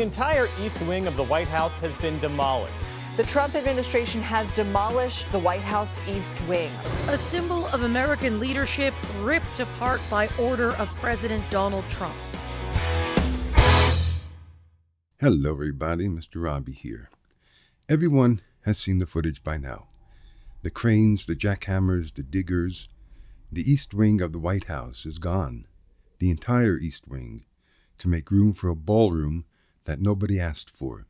The entire east wing of the White House has been demolished. The Trump administration has demolished the White House East Wing. A symbol of American leadership ripped apart by order of President Donald Trump. Hello, everybody. Mr. Robbie here. Everyone has seen the footage by now. The cranes, the jackhammers, the diggers. The east wing of the White House is gone. The entire east wing, to make room for a ballroom that nobody asked for.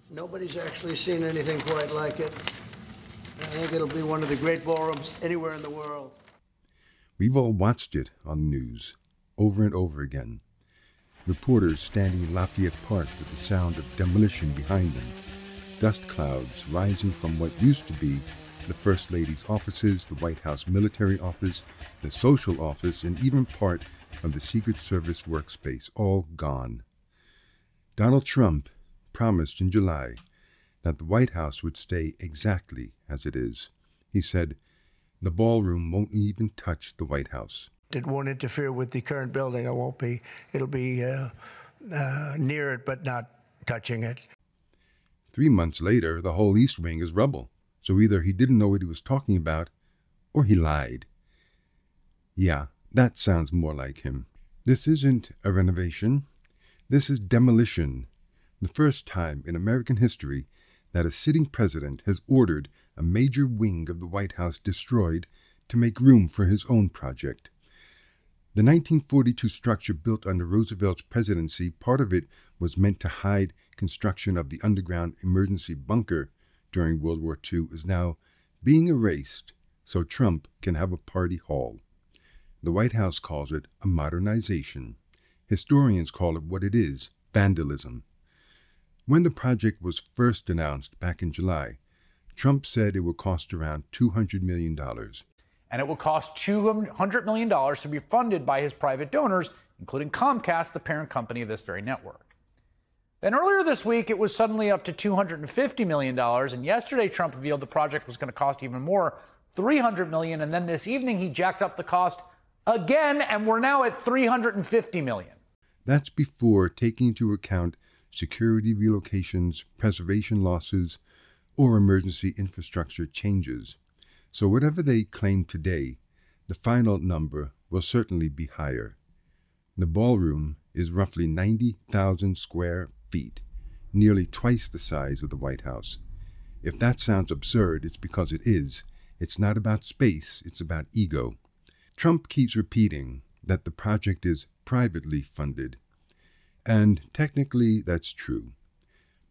Nobody's actually seen anything quite like it. I think it'll be one of the great ballrooms anywhere in the world. We've all watched it on the news, over and over again. Reporters standing in Lafayette Park with the sound of demolition behind them. Dust clouds rising from what used to be the First Lady's offices, the White House military office, the social office, and even part of the Secret Service workspace, all gone. Donald Trump promised in July that the White House would stay exactly as it is. He said, "The ballroom won't even touch the White House." It won't interfere with the current building. It'll be near it, but not touching it. 3 months later, the whole East Wing is rubble. So either he didn't know what he was talking about, or he lied. Yeah, that sounds more like him. This isn't a renovation. This is demolition. The first time in American history that a sitting president has ordered a major wing of the White House destroyed to make room for his own project. The 1942 structure built under Roosevelt's presidency, part of it was meant to hide construction of the underground emergency bunker during World War II, is now being erased so Trump can have a party hall. The White House calls it a modernization. Historians call it what it is, vandalism. When the project was first announced back in July, Trump said it would cost around $200 million. And it will cost $200 million to be funded by his private donors, including Comcast, the parent company of this very network. Then earlier this week, it was suddenly up to $250 million. And yesterday, Trump revealed the project was going to cost even more, $300 million. And then this evening, he jacked up the cost again, and we're now at $350 million. That's before taking into account security relocations, preservation losses, or emergency infrastructure changes. So whatever they claim today, the final number will certainly be higher. The ballroom is roughly 90,000 square feet, nearly twice the size of the White House. If that sounds absurd, it's because it is. It's not about space, it's about ego. Trump keeps repeating that the project is privately funded. And technically, that's true.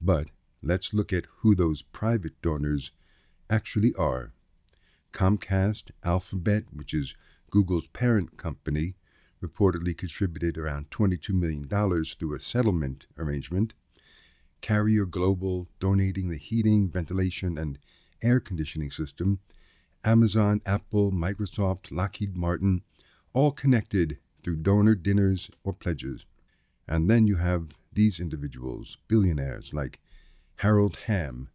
But let's look at who those private donors actually are. Comcast, Alphabet, which is Google's parent company, reportedly contributed around $22 million through a settlement arrangement. Carrier Global donating the heating, ventilation, and air conditioning system. Amazon, Apple, Microsoft, Lockheed Martin, all connected through donor dinners or pledges. And then you have these individuals, billionaires like Harold Hamm,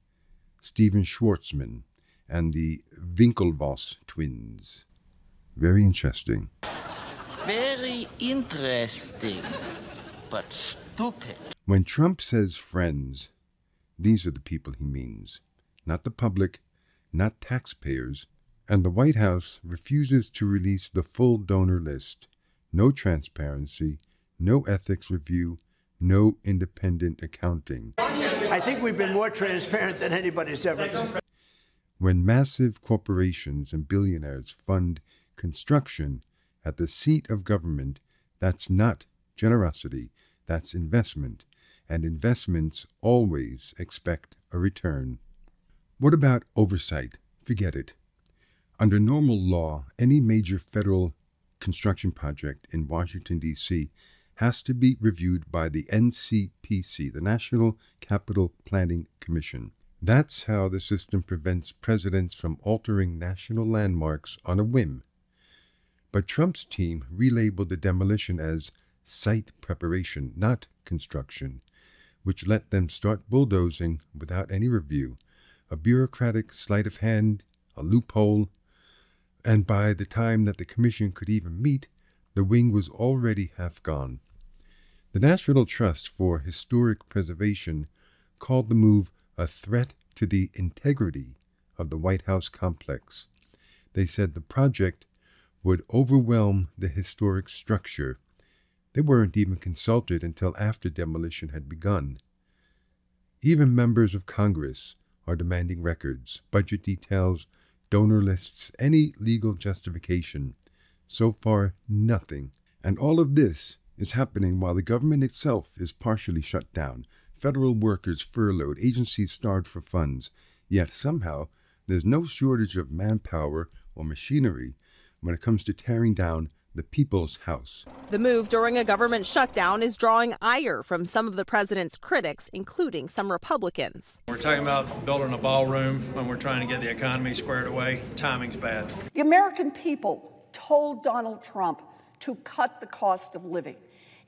Steven Schwartzman, and the Winklevoss twins. Very interesting. Very interesting, but stupid. When Trump says friends, these are the people he means. Not the public, not taxpayers. And the White House refuses to release the full donor list. No transparency, no ethics review, no independent accounting. I think we've been more transparent than anybody's ever been. When massive corporations and billionaires fund construction at the seat of government, that's not generosity, that's investment, and investments always expect a return. What about oversight? Forget it. Under normal law, any major federal construction project in Washington, D.C. has to be reviewed by the NCPC, the National Capital Planning Commission. That's how the system prevents presidents from altering national landmarks on a whim. But Trump's team relabeled the demolition as site preparation, not construction, which let them start bulldozing without any review, a bureaucratic sleight of hand, a loophole, and by the time that the commission could even meet, the wing was already half gone. The National Trust for Historic Preservation called the move a threat to the integrity of the White House complex. They said the project would overwhelm the historic structure. They weren't even consulted until after demolition had begun. Even members of Congress are demanding records, budget details, donor lists, any legal justification. So far, nothing. And all of this is happening while the government itself is partially shut down, federal workers furloughed, agencies starved for funds. Yet somehow, there's no shortage of manpower or machinery when it comes to tearing down the people's house. The move during a government shutdown is drawing ire from some of the president's critics, including some Republicans. We're talking about building a ballroom when we're trying to get the economy squared away. Timing's bad. The American people told Donald Trump to cut the cost of living.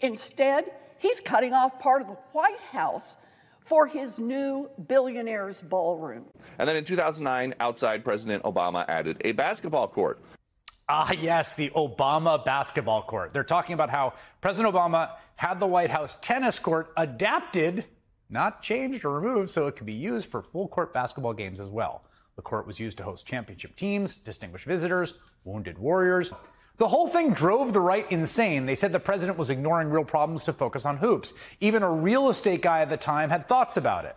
Instead, he's cutting off part of the White House for his new billionaire's ballroom. And then in 2009, outside, President Obama added a basketball court. Ah, yes, the Obama basketball court. They're talking about how President Obama had the White House tennis court adapted, not changed or removed, so it could be used for full-court basketball games as well. The court was used to host championship teams, distinguished visitors, wounded warriors. The whole thing drove the right insane. They said the president was ignoring real problems to focus on hoops. Even a real estate guy at the time had thoughts about it.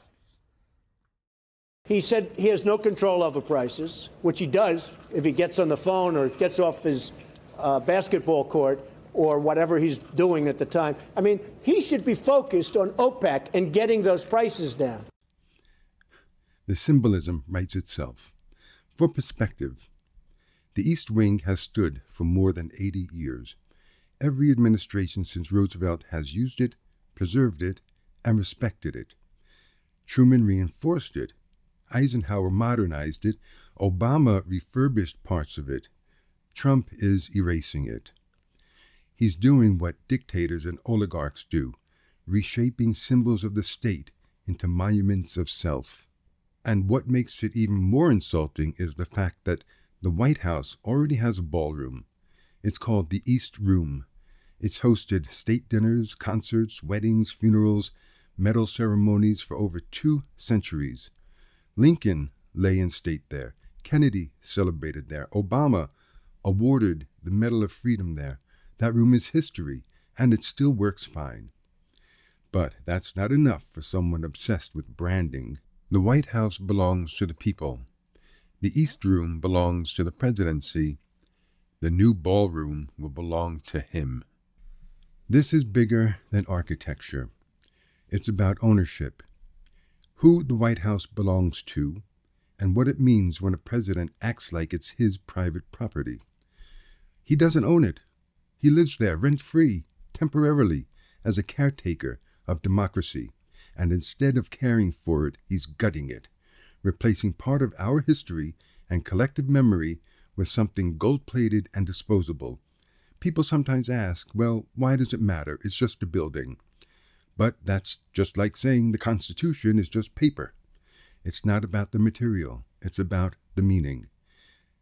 He said he has no control over prices, which he does if he gets on the phone or gets off his basketball court or whatever he's doing at the time. I mean, he should be focused on OPEC and getting those prices down. The symbolism writes itself. For perspective, the East Wing has stood for more than 80 years. Every administration since Roosevelt has used it, preserved it, and respected it. Truman reinforced it. Eisenhower modernized it. Obama refurbished parts of it. Trump is erasing it. He's doing what dictators and oligarchs do, reshaping symbols of the state into monuments of self. And what makes it even more insulting is the fact that the White House already has a ballroom. It's called the East Room. It's hosted state dinners, concerts, weddings, funerals, medal ceremonies for over 2 centuries. Lincoln lay in state there. Kennedy celebrated there. Obama awarded the Medal of Freedom there. That room is history, and it still works fine. But that's not enough for someone obsessed with branding. The White House belongs to the people. The East Room belongs to the presidency. The new ballroom will belong to him. This is bigger than architecture. It's about ownership. Who the White House belongs to, and what it means when a president acts like it's his private property. He doesn't own it. He lives there rent-free, temporarily, as a caretaker of democracy, and instead of caring for it, he's gutting it, replacing part of our history and collective memory with something gold-plated and disposable. People sometimes ask, well, why does it matter? It's just a building. But that's just like saying the Constitution is just paper. It's not about the material. It's about the meaning.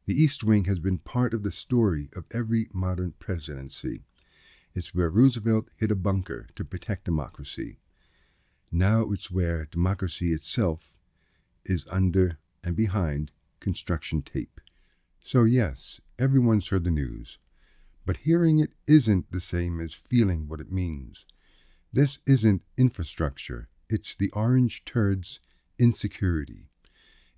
The East Wing has been part of the story of every modern presidency. It's where Roosevelt hid a bunker to protect democracy. Now it's where democracy itself is under and behind construction tape. So yes, everyone's heard the news, but hearing it isn't the same as feeling what it means. This isn't infrastructure. It's the orange turd's insecurity.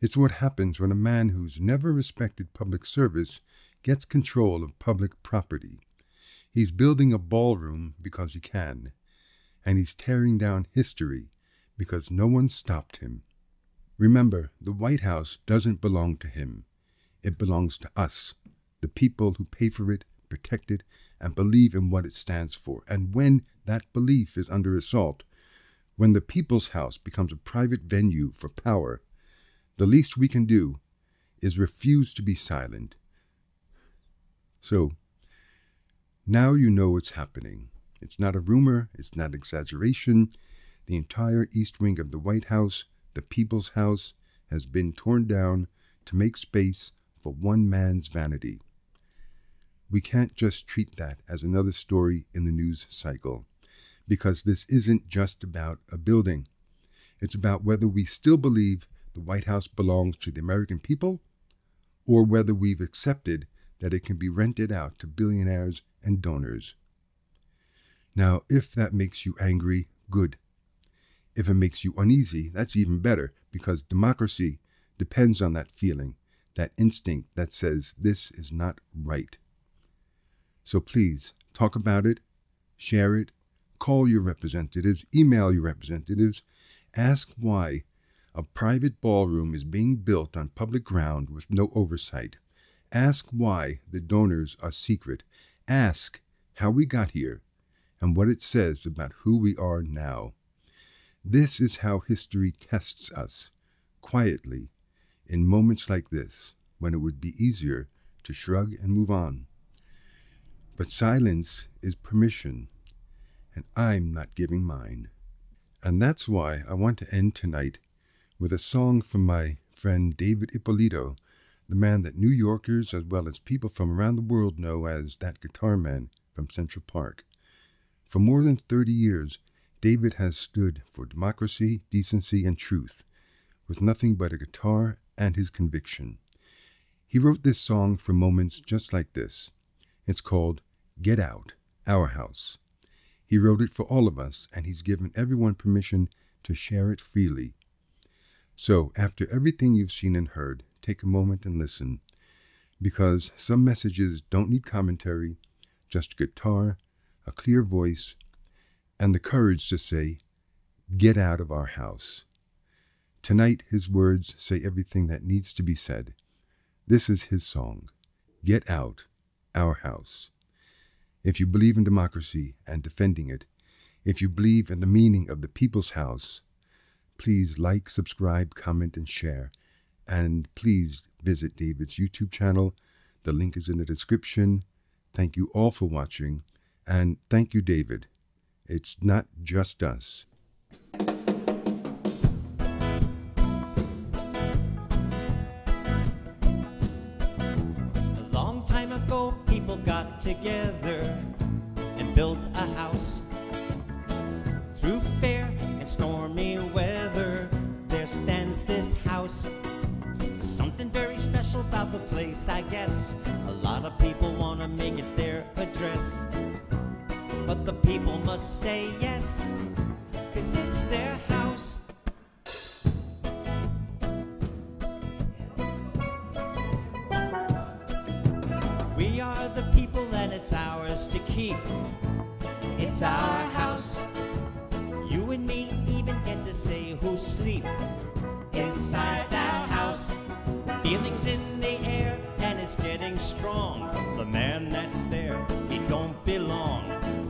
It's what happens when a man who's never respected public service gets control of public property. He's building a ballroom because he can, and he's tearing down history because no one stopped him. Remember, the White House doesn't belong to him. It belongs to us, the people who pay for it, protect it, and believe in what it stands for. And when that belief is under assault, when the people's house becomes a private venue for power, the least we can do is refuse to be silent. So, now you know what's happening. It's not a rumor, it's not exaggeration. The entire East Wing of the White House, the people's house, has been torn down to make space for one man's vanity. We can't just treat that as another story in the news cycle, because this isn't just about a building. It's about whether we still believe the White House belongs to the American people, or whether we've accepted that it can be rented out to billionaires and donors. Now, if that makes you angry, good. If it makes you uneasy, that's even better, because democracy depends on that feeling, that instinct that says this is not right. So please, talk about it, share it, call your representatives, email your representatives, ask why a private ballroom is being built on public ground with no oversight. Ask why the donors are secret. Ask how we got here and what it says about who we are now. This is how history tests us, quietly, in moments like this, when it would be easier to shrug and move on. But silence is permission, and I'm not giving mine. And that's why I want to end tonight with a song from my friend David Ippolito, the man that New Yorkers as well as people from around the world know as that guitar man from Central Park. For more than 30 years, David has stood for democracy, decency, and truth, with nothing but a guitar and his conviction. He wrote this song for moments just like this. It's called Get Out, Our House. He wrote it for all of us, and he's given everyone permission to share it freely. So, after everything you've seen and heard, take a moment and listen, because some messages don't need commentary, just a guitar, a clear voice, and the courage to say, get out of our house. Tonight, his words say everything that needs to be said. This is his song, Get Out, Our House. If you believe in democracy and defending it, if you believe in the meaning of the people's house, please like, subscribe, comment, and share. And please visit David's YouTube channel. The link is in the description. Thank you all for watching. And thank you, David. It's not just us. A long time ago, people got together and built a house. Through fair and stormy weather, there stands this house. Something very special about the place, I guess. A lot of people want to make it their address, but the people must say yes, 'cause it's their house. We are the people and it's ours to keep. It's our house. You and me even get to say who sleep inside our house. Feelings in the air and it's getting strong. The man that's there, he don't belong.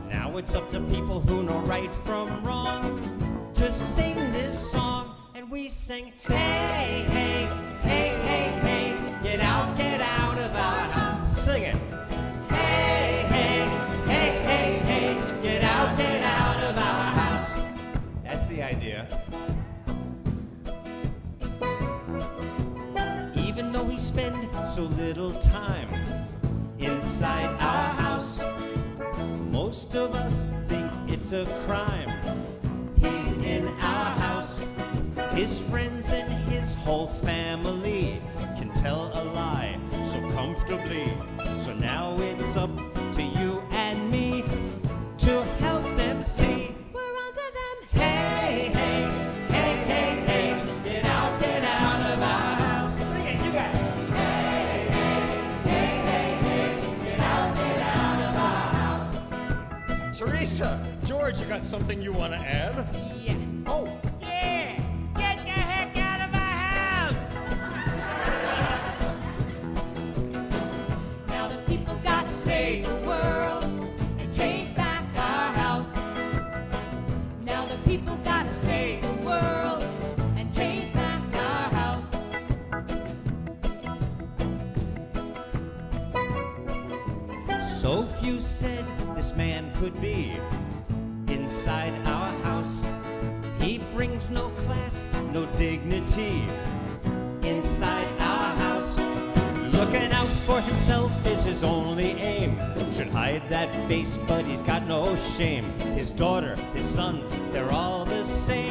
Now it's up to people who know right from wrong to sing this song. And we sing, hey, hey, hey, hey, hey, get out of our house. Sing it. Hey, hey, hey, hey, hey, get out of our house. That's the idea. Even though we spend so little time inside our house, most of us think it's a crime. He's in our house. His friends and his whole family can tell a lie so comfortably. So now it's up to you and me to help them see we're onto them. Hey, hey, hey, hey, hey, get out of our house. Sing it, you guys. Hey, hey, hey, hey, hey, get out of our house. Teresa, George, you got something you want to add? Yes. Oh. Yeah, get the heck out of our house. Now the people got to save the world and take back our house. Now the people got to save the world and take back our house. So few said this man could be inside our house. He brings no class, no dignity inside our house. Looking out for himself is his only aim. Should hide that face, but he's got no shame. His daughter, his sons, they're all the same.